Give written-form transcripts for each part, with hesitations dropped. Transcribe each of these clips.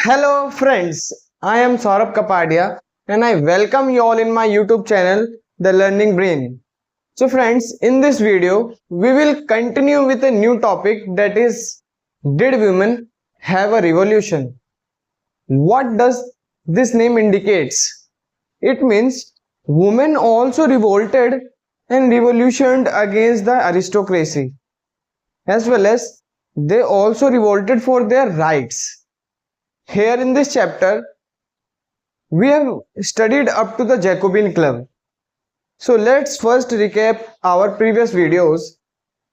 Hello friends, I am Saurabh Kapadia and I welcome you all in my YouTube channel, The Learning Brain. So friends, in this video, we will continue with a new topic, that is, did women have a revolution? What does this name indicates? It means women also revolted and revolutioned against the aristocracy, as well as they also revolted for their rights. Here in this chapter, we have studied up to the Jacobin Club. So let's first recap our previous videos.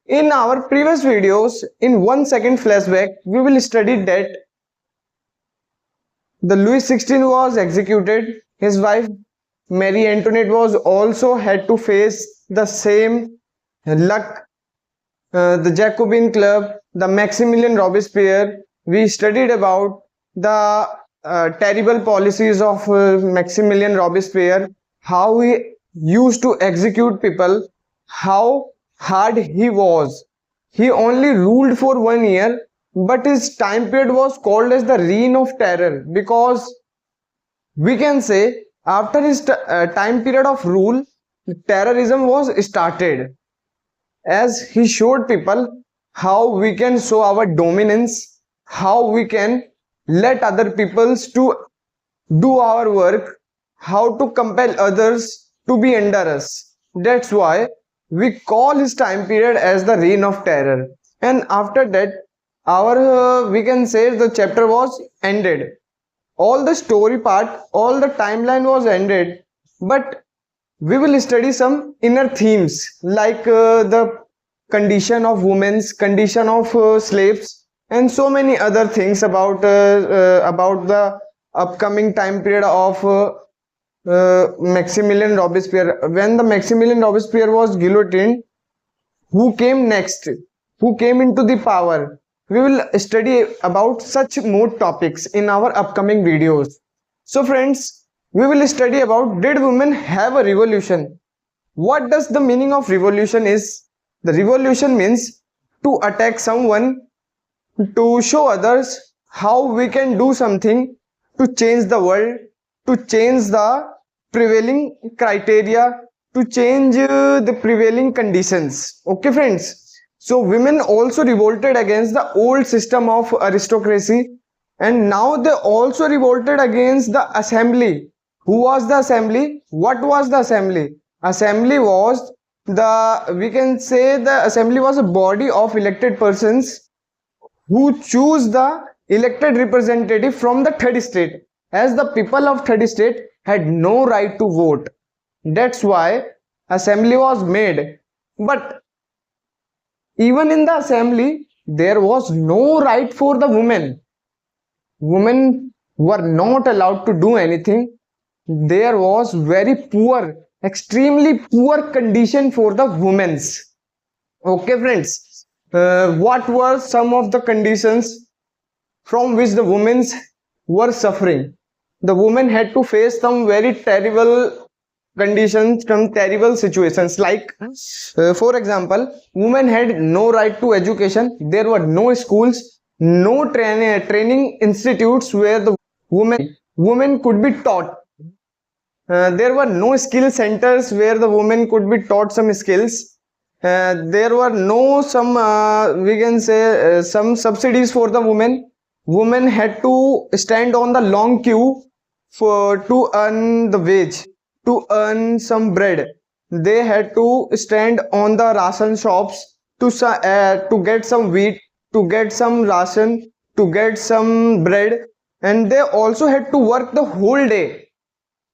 In our previous videos, in 1 second flashback, we will study that the Louis XVI was executed. His wife Marie Antoinette was also had to face the same luck. The Jacobin Club, the Maximilian Robespierre. We studied about the terrible policies of Maximilian Robespierre, how he used to execute people, how hard he was. He only ruled for 1 year, but his time period was called as the Reign of Terror, because we can say after his time period of rule, terrorism was started, as he showed people how we can show our dominance, how we can let other peoples to do our work, how to compel others to be under us. That's why we call his time period as the Reign of Terror. And after that, our we can say the chapter was ended. All the story part, all the timeline was ended, but we will study some inner themes like the condition of women's, condition of slaves, and so many other things about the upcoming time period of Maximilian Robespierre. When the Maximilian Robespierre was guillotined, who came next? Who came into the power? We will study about such more topics in our upcoming videos. So friends, we will study about, did women have a revolution? What does the meaning of revolution is? The revolution means to attack someone, to show others how we can do something to change the world, to change the prevailing criteria, to change the prevailing conditions. Okay friends, so women also revolted against the old system of aristocracy, and now they also revolted against the assembly. Who was the assembly? What was the assembly? Assembly was the, we can say the assembly was a body of elected persons who choose the elected representative from the third state, as the people of third state had no right to vote. That's why assembly was made. But even in the assembly, there was no right for the women. Women were not allowed to do anything. There was very poor, extremely poor condition for the women's. Okay friends, what were some of the conditions from which the women were suffering? The women had to face some very terrible conditions, some terrible situations, like for example, women had no right to education. There were no schools, no training institutes where the women could be taught. There were no skill centers where the women could be taught some skills. There were no some we can say some subsidies for the women. Women had to stand on the long queue for to earn the wage, to earn some bread. They had to stand on the ration shops to get some wheat, to get some ration, to get some bread, and they also had to work the whole day.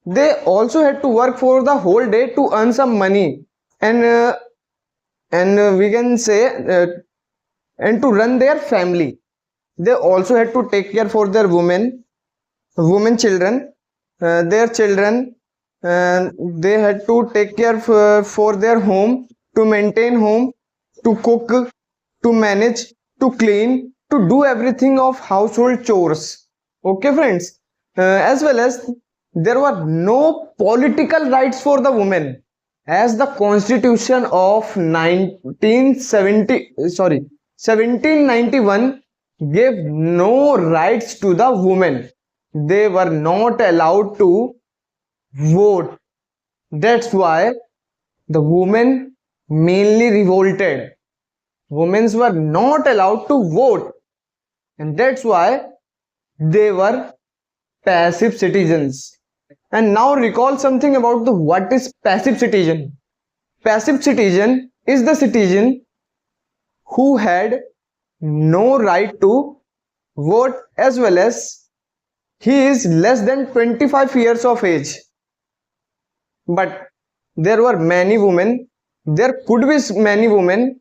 They also had to work for the whole day to earn some money, and we can say and to run their family. They also had to take care for their women children, their children, and they had to take care for their home, to maintain home, to cook, to manage, to clean, to do everything of household chores. Okay friends, as well as there were no political rights for the women, as the constitution of 1791 gave no rights to the women. They were not allowed to vote. That's why the women mainly revolted. Women were not allowed to vote, and that's why they were passive citizens. And now recall something about the what is passive citizen. Passive citizen is the citizen who had no right to vote, as well as he is less than 25 years of age. But there were many women, there could be many women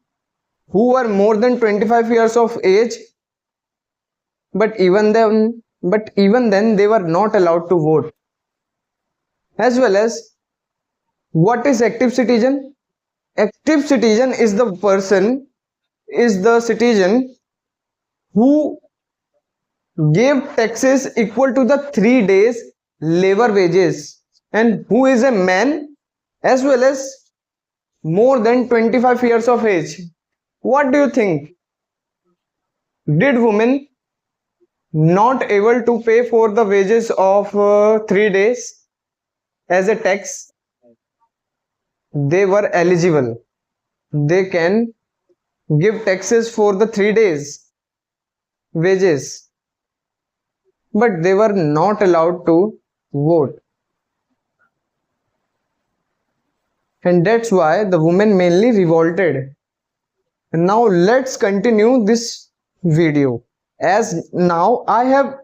who were more than 25 years of age, but even then they were not allowed to vote. As well as, what is active citizen? Active citizen is the person, is the citizen who gave taxes equal to the 3 days labor wages, and who is a man, as well as more than 25 years of age. What do you think? Did women not able to pay for the wages of 3 days as a tax? They were eligible. They can give taxes for the 3 days wages, but they were not allowed to vote. And that's why the women mainly revolted. And now let's continue this video, as now I have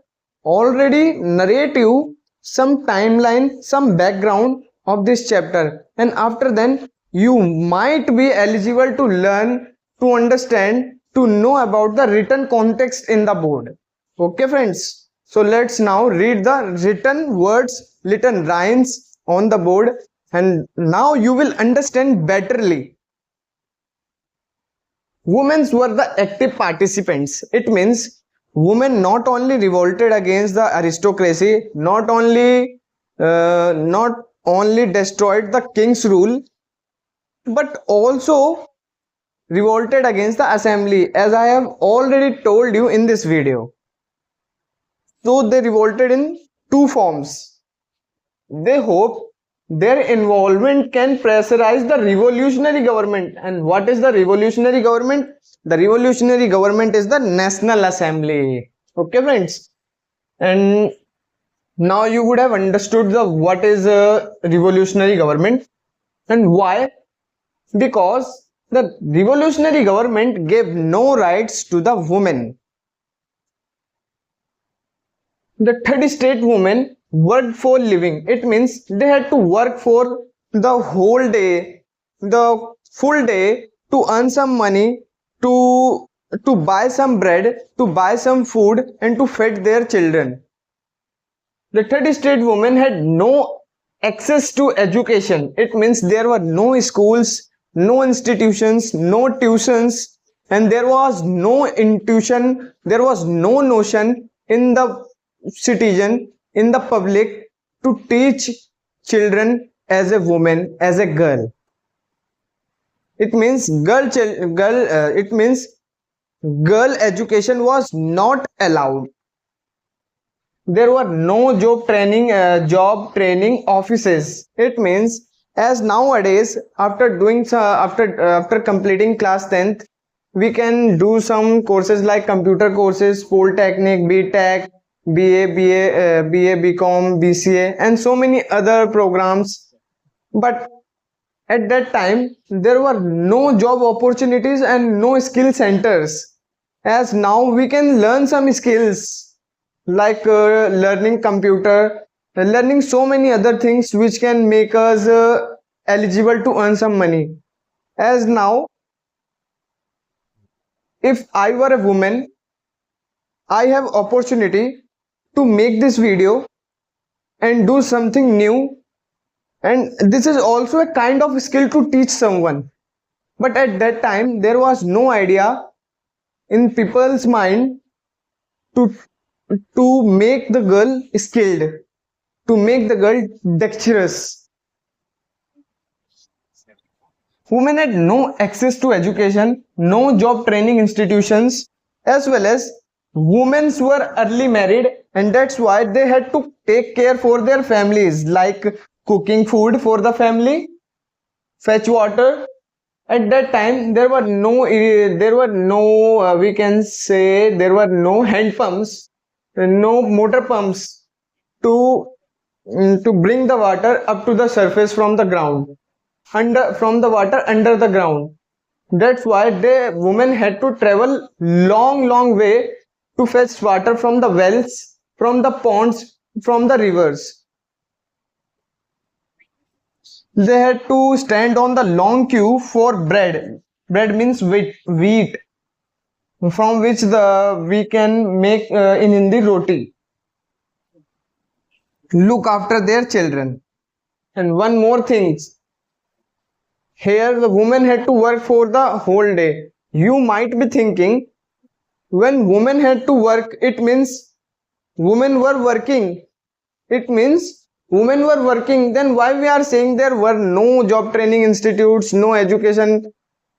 already narrate you some timeline, some background of this chapter, and after then you might be eligible to learn, to understand, to know about the written context in the board. Okay friends, so let's now read the written words, written lines on the board, and now you will understand betterly. Women were the active participants. It means women not only revolted against the aristocracy, not only destroyed the king's rule, but also revolted against the assembly, as I have already told you in this video. So they revolted in two forms. They hope their involvement can pressurize the revolutionary government. And what is the revolutionary government? The revolutionary government is the National Assembly. Okay friends, and now you would have understood the what is a revolutionary government and why. Because the revolutionary government gave no rights to the women. The third state women worked for living. It means they had to work for the whole day, the full day, to earn some money, to buy some bread, to buy some food, and to feed their children. The third state women had no access to education. It means there were no schools, no institutions, no tuitions, and there was no intuition, there was no notion in the citizen, in the public, to teach children as a woman, as a girl. It means girl education was not allowed. There were no job training offices. It means, as nowadays, after completing class 10th, we can do some courses like computer courses, polytechnic, BTech, BA, BCom, BCA, and so many other programs. But at that time, there were no job opportunities and no skill centers. As now we can learn some skills like learning computer, learning so many other things which can make us eligible to earn some money. As now, if I were a woman, I have opportunity to make this video and do something new, and this is also a kind of skill to teach someone. But at that time there was no idea in people's mind to make the girl skilled, to make the girl dexterous. Women had no access to education, no job training institutions, as well as Women were early married, and that's why they had to take care for their families, like cooking food for the family, fetch water. At that time, there were no, we can say, there were no hand pumps, no motor pumps to to bring the water up to the surface from the ground, from the water under the ground. That's why the women had to travel long way to fetch water from the wells, from the ponds, from the rivers. They had to stand on the long queue for bread. Bread means wheat, from which the we can make in Hindi roti. Look after their children. And one more thing, here the woman had to work for the whole day. You might be thinking, when women had to work, it means women were working. It means women were working. Then why we are saying there were no job training institutes, no education?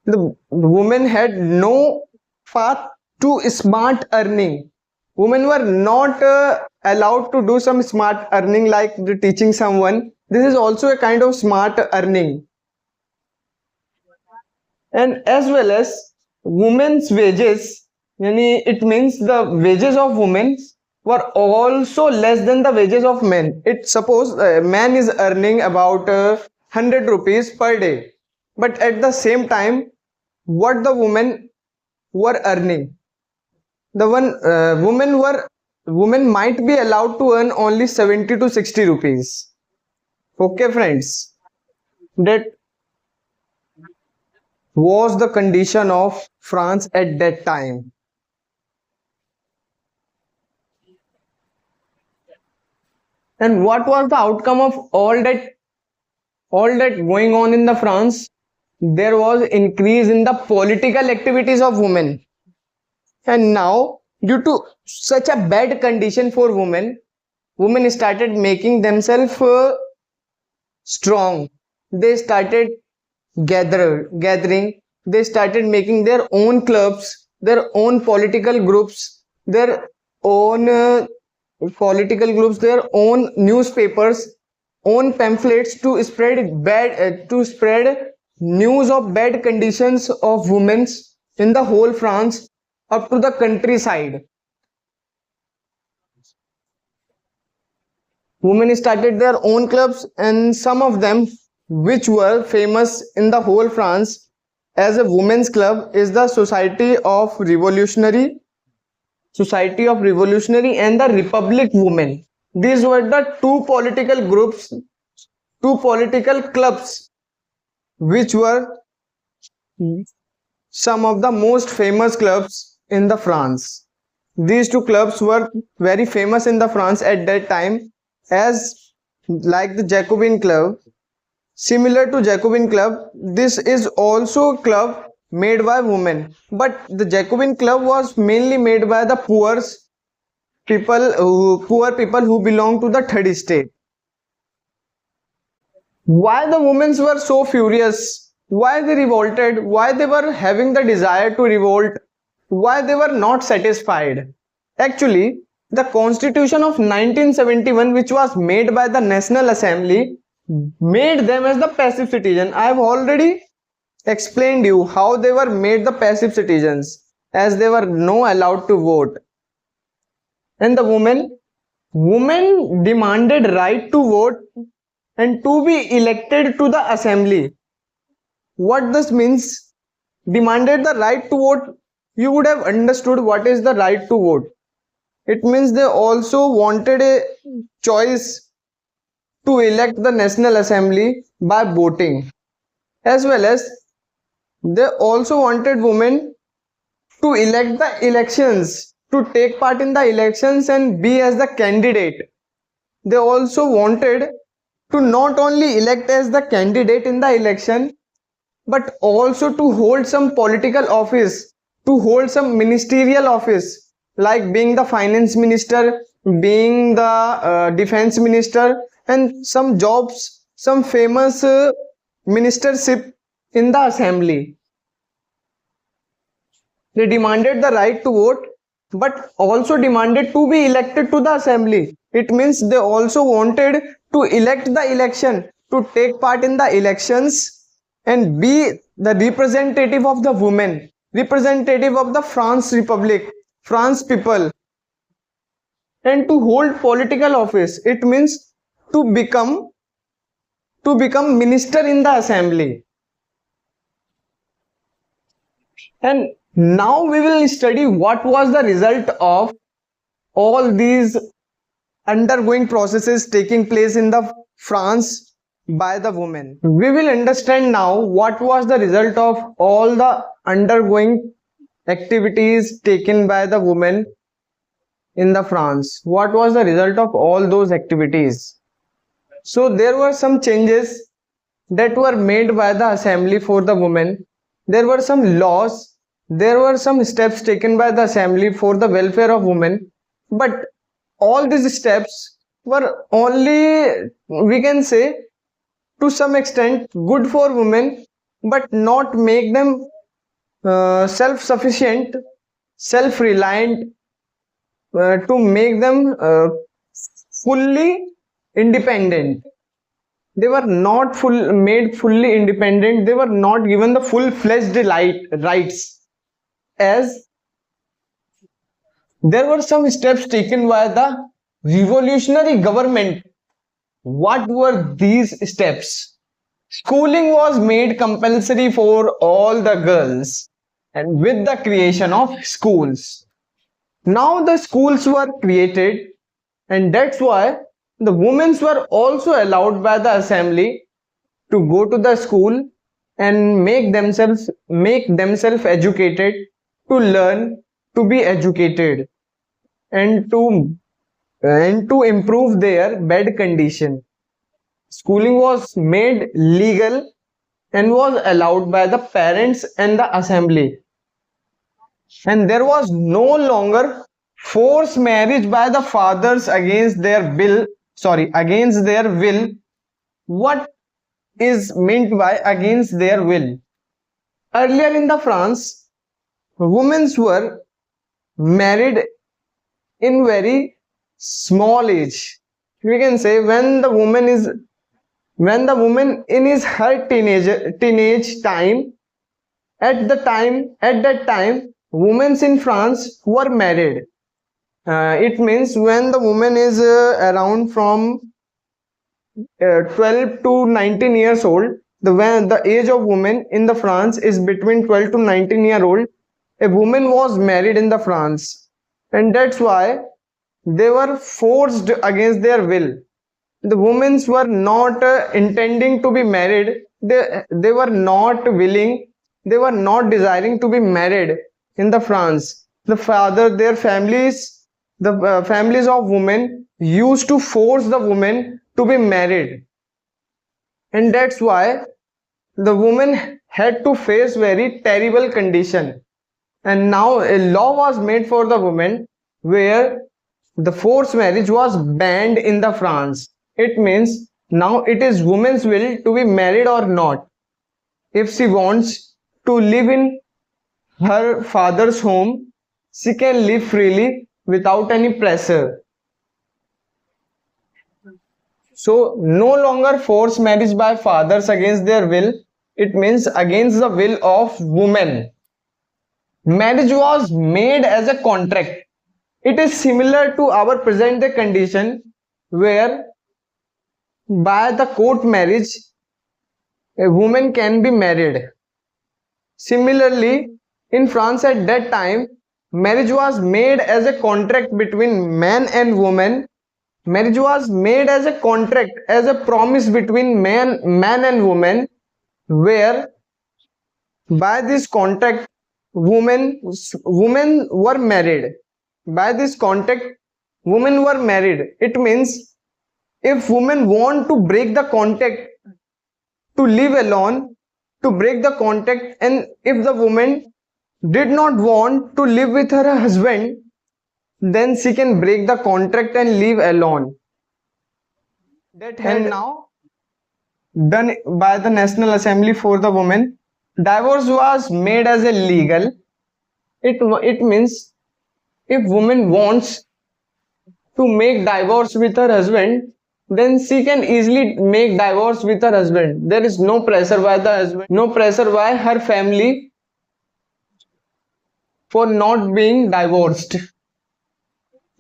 The women had no path to smart earning. Women were not allowed to do some smart earning like teaching someone. This is also a kind of smart earning. And as well as women's wages, it means the wages of women were also less than the wages of men. It suppose a man is earning about 100 rupees per day, but at the same time, what the women were earning, the women might be allowed to earn only 70 to 60 rupees. Okay, friends, that was the condition of France at that time. And what was the outcome of all that going on in the France? There was increase in the political activities of women. And now, due to such a bad condition for women started making themselves strong. They started gathering. They started making their own clubs, their own political groups, their own their own newspapers, own pamphlets to spread news of bad conditions of women in the whole France up to the countryside. Women started their own clubs, and some of them, which were famous in the whole France as a women's club, is the Society of Revolutionary and the Republic Women. These were the two political groups, two political clubs, which were some of the most famous clubs in the France. These two clubs were very famous in the France at that time, as like the Jacobin Club. Similar to Jacobin Club, this is also a club made by women, but the Jacobin Club was mainly made by the poor people who belong to the third estate. Why the women were so furious? Why they revolted? Why they were having the desire to revolt? Why they were not satisfied? Actually, the Constitution of 1971, which was made by the National Assembly, made them as the passive citizen. I have already explained you how they were made the passive citizens, as they were no allowed to vote. And the women demanded right to vote and to be elected to the assembly. What this means? Demanded the right to vote. You would have understood what is the right to vote. It means they also wanted a choice to elect the National Assembly by voting, as well as they also wanted women to elect the elections, to take part in the elections and be as the candidate. They also wanted to not only elect as the candidate in the election, but also to hold some political office, to hold some ministerial office, like being the finance minister, being the defense minister, and some jobs, some famous ministership in the assembly. They demanded the right to vote but also demanded to be elected to the assembly. It means they also wanted to elect the election, to take part in the elections and be the representative of the women, representative of the France Republic, France people, and to hold political office. It means to become minister in the assembly. And now we will study what was the result of all these undergoing processes taking place in the France by the women. We will understand now what was the result of all the undergoing activities taken by the women in the France. What was the result of all those activities? So there were some changes that were made by the assembly for the women. There were some laws, there were some steps taken by the assembly for the welfare of women, but all these steps were only, we can say, to some extent good for women, but not make them self-sufficient, self-reliant, to make them fully independent. They were not made fully independent. They were not given the full-fledged rights, as there were some steps taken by the revolutionary government. What were these steps? Schooling was made compulsory for all the girls, and with the creation of schools. Now the schools were created, and that's why the women were also allowed by the assembly to go to the school and make themselves educated, to learn, to be educated, and to improve their bed condition. Schooling was made legal and was allowed by the parents and the assembly. And there was no longer forced marriage by the fathers against their will. What is meant by against their will? Earlier in the France, women were married in very small age. We can say when the woman in his her teenage time, at that time, women in France were married. It means when the woman is around from 12 to 19 years old, the age of woman in the France is between 12 to 19 old. A woman was married in the France, and that's why they were forced against their will. The women were not intending to be married. They were not willing. They were not desiring to be married in the France. Their families, the families of women used to force the women to be married, and that's why the woman had to face very terrible condition. And now a law was made for the women where the forced marriage was banned in the France. It means now it is woman's will to be married or not. If she wants to live in her father's home, she can live freely without any pressure. So no longer forced marriage by fathers against their will. It means against the will of women. Marriage was made as a contract. It is similar to our present day condition where by the court marriage a woman can be married. Similarly, in France at that time, marriage was made as a contract between man and woman. Marriage was made as a contract, as a promise between man and woman, where by this contract women were married. By this contract women were married. It means if women want to break the contract, to live alone, to break the contract, and if the woman did not want to live with her husband, then she can break the contract and live alone. That had now done by the National Assembly for the women. Divorce was made as a legal. It means If woman wants to make divorce with her husband, then she can easily make divorce with her husband. There is no pressure by the husband, no pressure by her family for not being divorced.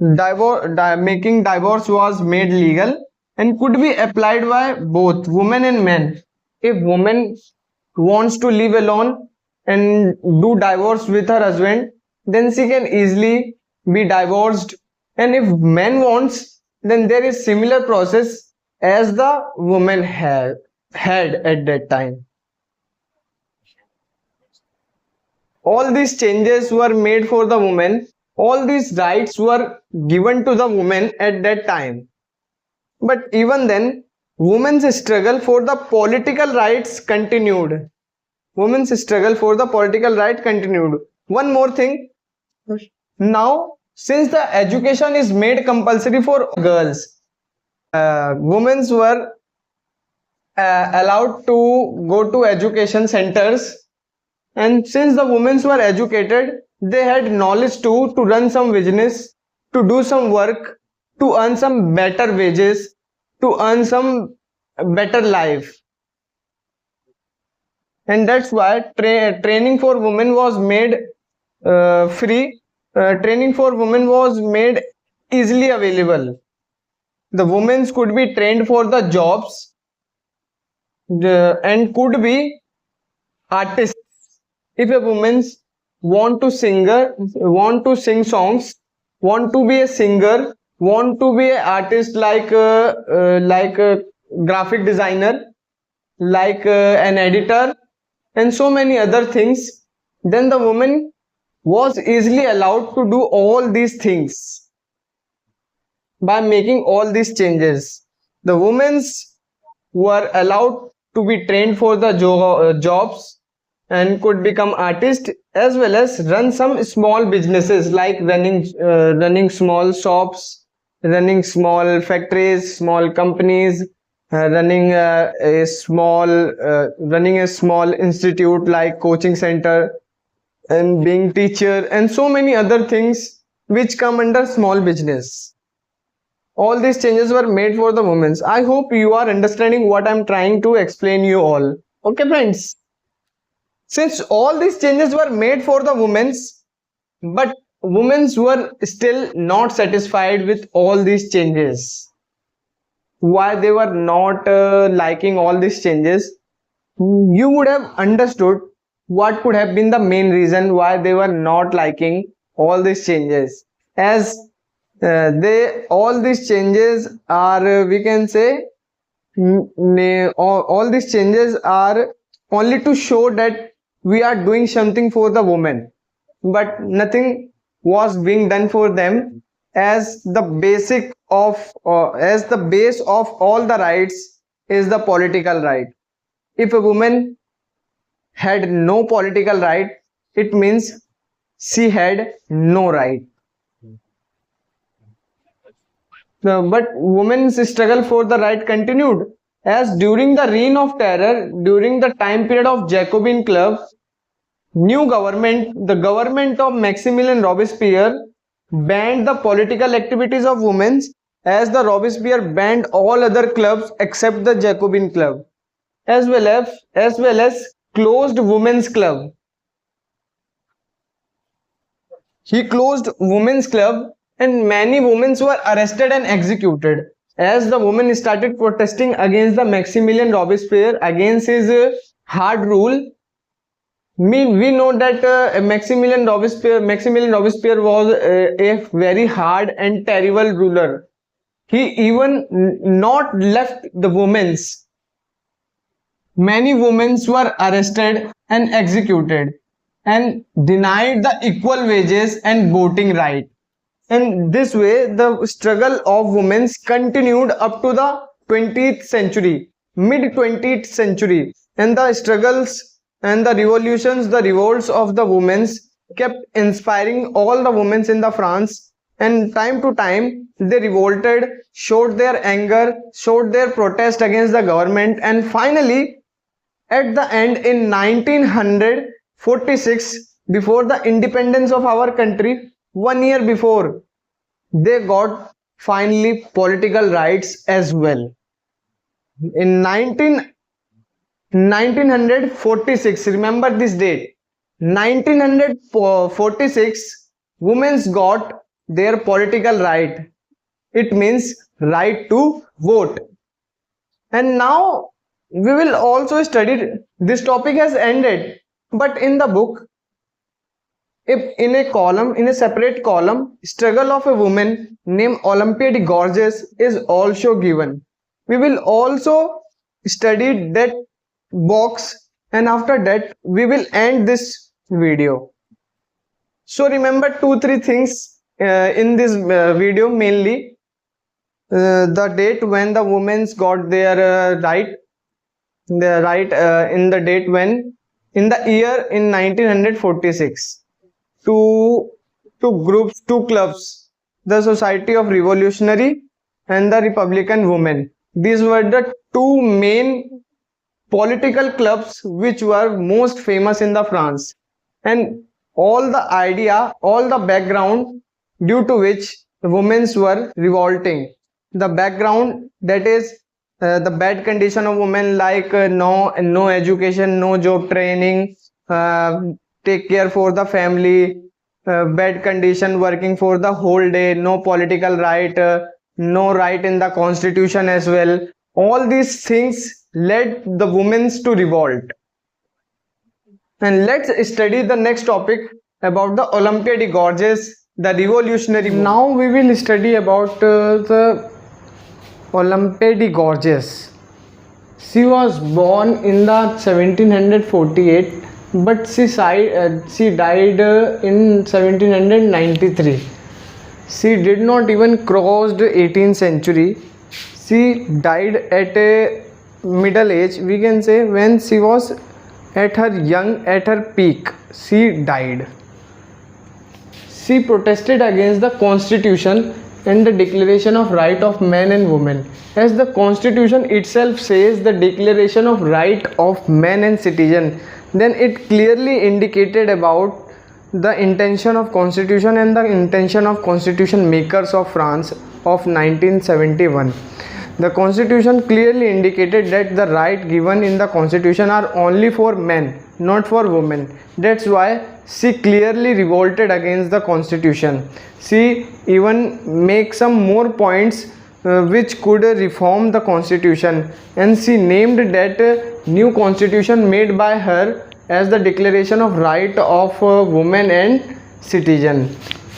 Making divorce was made legal and could be applied by both women and men. If woman wants to live alone and do divorce with her husband, then she can easily be divorced. And if man wants, then there is similar process as the woman had at that time. All these changes were made for the woman. All these rights were given to the woman at that time. But even then, women's struggle for the political rights continued. Women's struggle for the political right continued. One more thing. Now, since the education is made compulsory for girls, women were allowed to go to education centers, and since the women were educated, they had knowledge to run some business, to do some work, to earn some better wages, to earn some better life. And that's why training for women was made free. Training for women was made easily available. The women could be trained for the jobs and could be artists. If a woman want to sing songs, want to be a singer, want to be an artist like a graphic designer, like an editor, and so many other things, then the woman was easily allowed to do all these things. By making all these changes, the women were allowed to be trained for the jobs and could become artists as well as run some small businesses like running small shops, running small factories, small companies, running a small institute like coaching center, and being teacher, and so many other things which come under small business. All these changes were made for the women. I hope you are understanding what I'm trying to explain you all. Okay, friends. Since all these changes were made for the women, but women were still not satisfied with all these changes. Why they were not liking all these changes? You would have understood what could have been the main reason why they were not liking all these changes. As all these changes are, we can say, all these changes are only to show that we are doing something for the woman, but nothing was being done for them, as the base of all the rights is the political right. If a woman had no political right, it means she had no right. But women's struggle for the right continued, as during the reign of terror, during the time period of Jacobin Club, the government of Maximilian Robespierre banned the political activities of women, as the Robespierre banned all other clubs except the Jacobin Club, as well as closed women's club. He closed women's club, and many women were arrested and executed, as the women started protesting against the Maximilian Robespierre, against his hard rule. We know that Maximilian Robespierre was a very hard and terrible ruler. He even not left the women's. Many women were arrested and executed and denied the equal wages and voting right. And this way, the struggle of women continued up to the 20th century, mid 20th century, and the struggles and the revolutions, the revolts of the women kept inspiring all the women in the France, and time to time they revolted, showed their anger, showed their protest against the government, and finally at the end in 1946, before the independence of our country, 1 year before, they got finally political rights as well. In 1946, remember this date, 1946, women's got their political right. It means right to vote. And now we will also study, this topic has ended, but in the book, if in a column, in a separate column, struggle of a woman named Olympia de Gorges is also given. We will also study that box, and after that we will end this video. So remember 2-3 things in this video, mainly the date when the women's got their right, in the date when, in the year in 1946. Two groups, two clubs, the Society of Revolutionary and the Republican Women. These were the two main political clubs which were most famous in the France, and all the idea, all the background due to which the women were revolting. The background, that is the bad condition of women, like no education, no job training, take care for the family, bad condition, working for the whole day, no political right, no right in the constitution as well. All these things led the women to revolt. And let's study the next topic about the Olympia de Gorges, the revolutionary. Now we will study about the Olympia de Gorges. She was born in the 1748, but she died in 1793. She did not even cross the 18th century. She died at a middle age, we can say, when she was at her peak. She died. She protested against the constitution and the declaration of right of men and women. As the constitution itself says the declaration of right of men and citizen, then it clearly indicated about the intention of constitution and the intention of constitution makers of France of 1971. The constitution clearly indicated that the right given in the constitution are only for men, not for women. That's why she clearly revolted against the constitution. She even makes some more points which could reform the constitution, and she named that new constitution made by her as the Declaration of Right of Women and Citizen,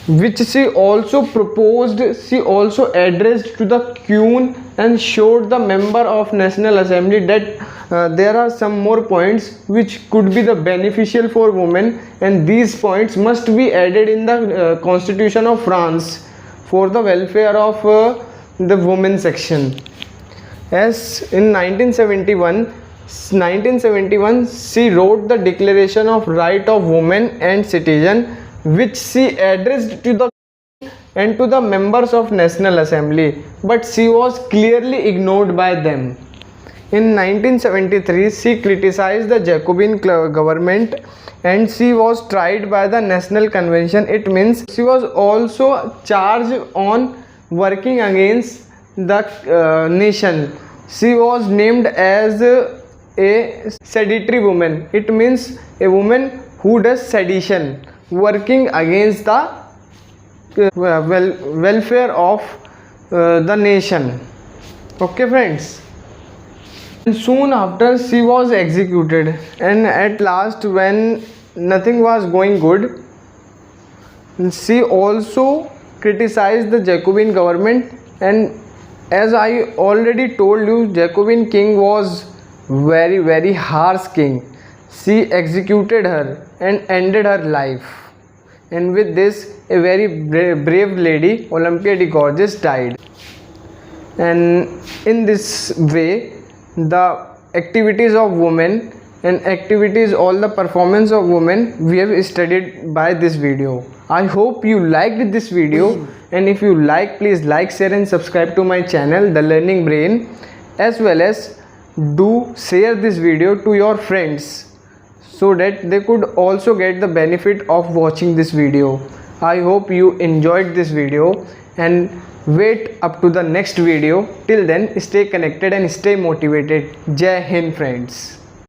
which she also proposed. She also addressed to the Queen and showed the member of National Assembly that there are some more points which could be the beneficial for women, and these points must be added in the Constitution of France for the welfare of the women section. As in 1971, she wrote the Declaration of Right of Women and Citizen, which she addressed to the and to the members of National Assembly, but she was clearly ignored by them. In 1973, she criticized the Jacobin government and she was tried by the National Convention. It means she was also charged on working against the nation. She was named as a seditary woman. It means a woman who does sedition, working against the welfare of the nation. Okay friends, and soon after she was executed, and at last, when nothing was going good, she also criticized the Jacobin government. And as I already told you, Jacobin king was very harsh king. She executed her and ended her life, and with this a very brave lady, Olympia de Gorges, died. And in this way, the activities of women and activities, all the performance of women, we have studied by this video. I hope you liked this video, and if you like, please like, share and subscribe to my channel, The Learning Brain, as well as do share this video to your friends so that they could also get the benefit of watching this video. I hope you enjoyed this video and wait up to the next video. Till then, stay connected and stay motivated. Jai Hind friends.